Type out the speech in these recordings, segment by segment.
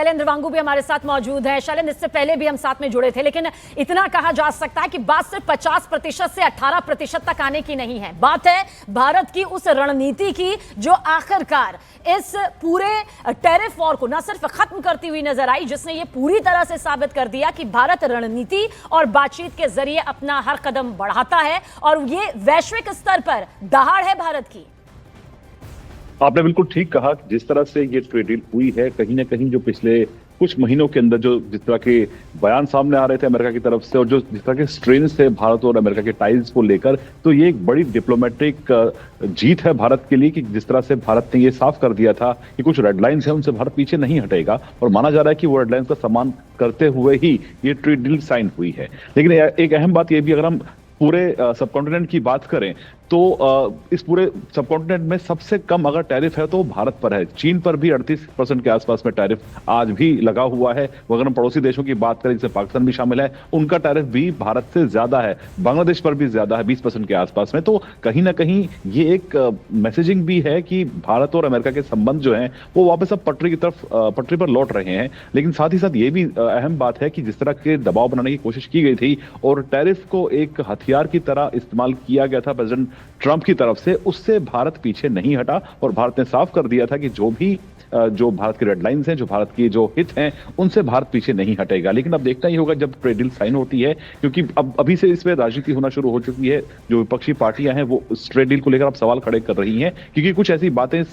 शैलेंद्र वांगू भी हमारे साथ मौजूद हैं। शैलेंद्र, इससे पहले भी हम साथ में जुड़े थे, लेकिन इतना कहा जा सकता है कि बात सिर्फ 50% से 18% तक आने की नहीं है। बात है भारत की उस रणनीति की जो आखिरकार इस पूरे टैरिफ वॉर को न सिर्फ खत्म करती हुई नजर आई, जिसने ये पूरी तरह से साबित कर दिया कि भारत रणनीति और बातचीत के जरिए अपना हर कदम बढ़ाता है और ये वैश्विक स्तर पर दहाड़ है भारत की। आपने बिल्कुल ठीक कहा। जिस तरह से ये ट्रेड डील हुई है, कहीं ना कहीं जो पिछले कुछ महीनों के अंदर जो जिस तरह के बयान सामने आ रहे थे अमेरिका की तरफ से और जो जिस तरह के स्ट्रेन्स थे भारत और अमेरिका के टाइज को लेकर, तो ये एक बड़ी डिप्लोमेटिक जीत है भारत के लिए कि जिस तरह से भारत ने ये साफ कर दिया था कि कुछ रेडलाइंस हैं उनसे भारत पीछे नहीं हटेगा और माना जा रहा है कि वो रेडलाइंस का सम्मान करते हुए ही ये ट्रेड डील साइन हुई है। लेकिन एक अहम बात ये भी, अगर हम पूरे सबकॉन्टिनेंट की बात करें तो इस पूरे सबकॉन्टिनेंट में सबसे कम अगर टैरिफ है तो भारत पर है। चीन पर भी 38% के आसपास में टैरिफ आज भी लगा हुआ है। अगर हम पड़ोसी देशों की बात करें जिसमें पाकिस्तान भी शामिल है, उनका टैरिफ भी भारत से ज्यादा है। बांग्लादेश पर भी ज्यादा है, 20% के आसपास में। तो कहीं ना कहीं ये एक मैसेजिंग भी है कि भारत और अमेरिका के संबंध जो हैं वो वापस अब पटरी पर लौट रहे हैं। लेकिन साथ ही साथ ये भी अहम बात है कि जिस तरह के दबाव बनाने की कोशिश की गई थी और टैरिफ को एक हथियार की तरह इस्तेमाल किया गया था प्रेसिडेंट ट्रंप की तरफ से, उससे भारत पीछे नहीं हटा और भारत ने साफ कर दिया था कि जो भारत की रेडलाइंस हैं, जो भारत की जो हित हैं, उनसे भारत पीछे नहीं हटेगा। लेकिन अब देखना ही होगा जब ट्रेड डील साइन होती है, क्योंकि अब अभी से इसमें राजनीति होना शुरू हो चुकी है। जो विपक्षी पार्टियां हैं वो इस ट्रेड डील को लेकर अब सवाल खड़े कर रही हैं, क्योंकि कुछ ऐसी बातें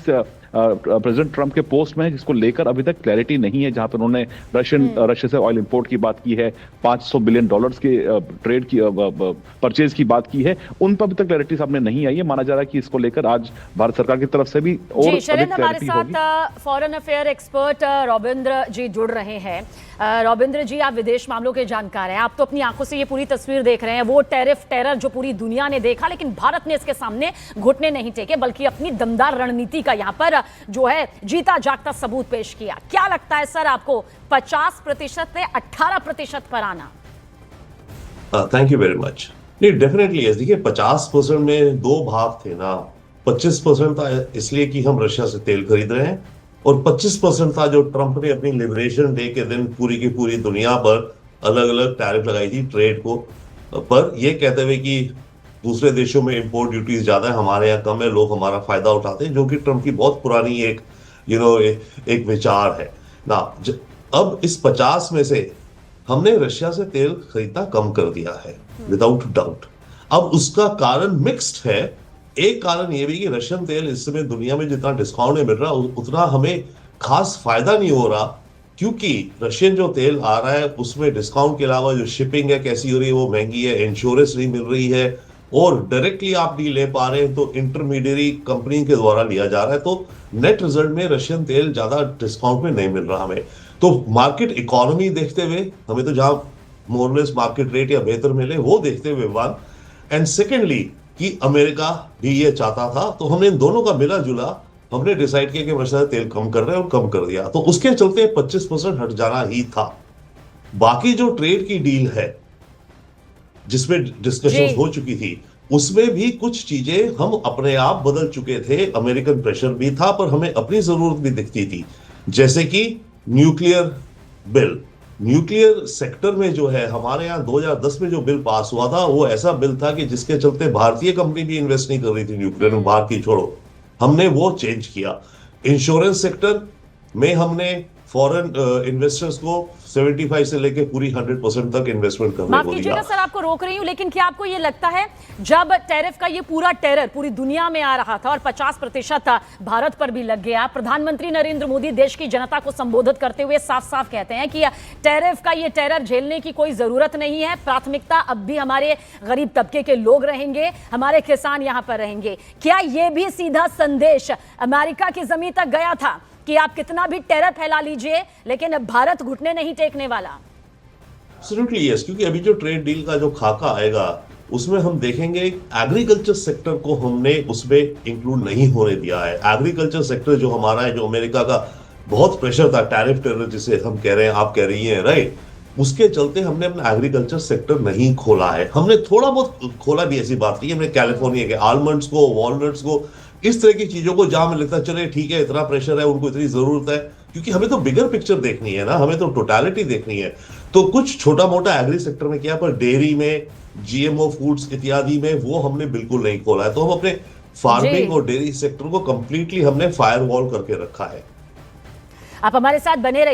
प्रेसिडेंट ट्रंप के पोस्ट में है जिसको लेकर अभी तक क्लैरिटी नहीं है। जहां पर उन्होंने रशिया से ऑयल इंपोर्ट की बात की है, $500 बिलियन के ट्रेड की परचेज की बात की है, उन पर अभी तक क्लैरिटी सामने नहीं आई है। माना जा रहा है कि इसको लेकर आज भारत सरकार की तरफ से भी और अधिक क्लैरिटी होगी। फॉरेन अफेयर एक्सपर्ट रविंद्र जी जुड़ रहे हैं। रविंद्र जी, आप विदेश मामलों के जानकार हैं, आप तो अपनी आंखों से ये पूरी तस्वीर देख रहे हैं। वो टैरिफ टेरर जो पूरी दुनिया ने देखा, लेकिन भारत ने इसके सामने घुटने नहीं टेके, बल्कि अपनी दमदार रणनीति का यहाँ पर जो है जीता जागता सबूत पेश किया। क्या लगता है सर आपको 50% से 18% पर आना? Thank you very much. नहीं, डेफिनेटली देखिए 50% में दो भाग थे ना। 25% था इसलिए कि हम रशिया से तेल खरीद रहे हैं और 25% था जो ट्रंप ने अपनी लिबरेशन डे के दिन पूरी की पूरी दुनिया पर अलग अलग टैरिफ लगाई थी ट्रेड को पर, यह कहते हुए कि दूसरे देशों में इंपोर्ट ड्यूटीज ज्यादा है, हमारे यहाँ कम है, लोग हमारा फायदा उठाते हैं, जो कि ट्रंप की बहुत पुरानी एक विचार है ना। अब इस 50 में से हमने रशिया से तेल खरीदना कम कर दिया है विदाउट डाउट। अब उसका कारण मिक्स्ड है। एक कारण यह भी कि रशियन तेल इस समय दुनिया में जितना डिस्काउंट में मिल रहा है उतना हमें खास फायदा नहीं हो रहा, क्योंकि रशियन जो तेल आ रहा है उसमें डिस्काउंट के अलावा जो शिपिंग है कैसी हो रही है वो महंगी है, इंश्योरेंस नहीं मिल रही है और डायरेक्टली आप नहीं ले पा रहे हैं तो इंटरमीडियरी कंपनी के द्वारा लिया जा रहा है। तो नेट रिजल्ट में रशियन तेल ज्यादा डिस्काउंट में नहीं मिल रहा हमें। तो मार्केट इकोनॉमी देखते हुए हमें तो जहां मोरलेस मार्केट रेट या बेहतर मिले वो देखते हुए वन, एंड सेकेंडली कि अमेरिका भी ये चाहता था, तो हमने इन दोनों का मिला जुला हमने डिसाइड किया कि रशिया तेल कम कर रहे हैं और कम कर दिया। तो उसके चलते 25% हट जाना ही था। बाकी जो ट्रेड की डील है जिसमें डिस्कशन हो चुकी थी उसमें भी कुछ चीजें हम अपने आप बदल चुके थे। अमेरिकन प्रेशर भी था पर हमें अपनी जरूरत भी दिखती थी, जैसे कि न्यूक्लियर बिल। न्यूक्लियर सेक्टर में जो है हमारे यहाँ 2010 में जो बिल पास हुआ था वो ऐसा बिल था कि जिसके चलते भारतीय कंपनी भी इन्वेस्ट नहीं कर रही थी न्यूक्लियर में, बाहर की छोड़ो। हमने वो चेंज किया। इंश्योरेंस सेक्टर में हमने फॉरेन इन्वेस्टर्स को 75 से लेके पूरी 100% तक इन्वेस्टमेंट करने को दिया। माफ कीजिएगा सर, आपको रोक रही हूं, लेकिन क्या आपको ये लगता है जब टैरिफ का ये पूरा टेरर पूरी दुनिया में आ रहा था और 50% भारत पर भी लग गया, प्रधानमंत्री नरेंद्र मोदी देश की जनता को संबोधित करते हुए साफ साफ कहते हैं कि टैरिफ का ये टेरर झेलने की कोई जरूरत नहीं है, प्राथमिकता अब भी हमारे गरीब तबके के लोग रहेंगे, हमारे किसान यहां पर रहेंगे। क्या ये भी सीधा संदेश अमेरिका की जमीन तक गया था कि आप कितना भी टेरर फैला लीजिए लेकिन अब भारत घुटने नहीं टेकने वाला? एब्सोल्युटली यस, क्योंकि अभी जो ट्रेड डील का जो खाका आएगा उसमें हम देखेंगे एग्रीकल्चर सेक्टर को हमने उसमें इंक्लूड नहीं होने दिया है। एग्रीकल्चर सेक्टर जो हमारा है, जो अमेरिका का बहुत प्रेशर था, टैरिफ टेरर जिसे हम कह रहे हैं, आप कह रही हैं, राइट, उसके चलते हमने अपना एग्रीकल्चर सेक्टर नहीं खोला है। हमने थोड़ा बहुत खोला भी, ऐसी बात नहीं। हमने कैलिफोर्निया के आलमंड्स को, वॉलनट्स को, इस तरह की चीजों को जहां में लगता है चले ठीक है इतना प्रेशर है, उनको इतनी जरूरत है, क्योंकि हमें तो बिगर पिक्चर देखनी है ना, हमें तो टोटलिटी देखनी है। तो कुछ छोटा मोटा एग्री सेक्टर में किया, पर डेयरी में, जीएमओ फूड्स इत्यादि में वो हमने बिल्कुल नहीं खोला है। तो हम अपने फार्मिंग और डेयरी सेक्टर को कंप्लीटली हमने फायरवॉल करके रखा है। आप हमारे साथ बने रहिए।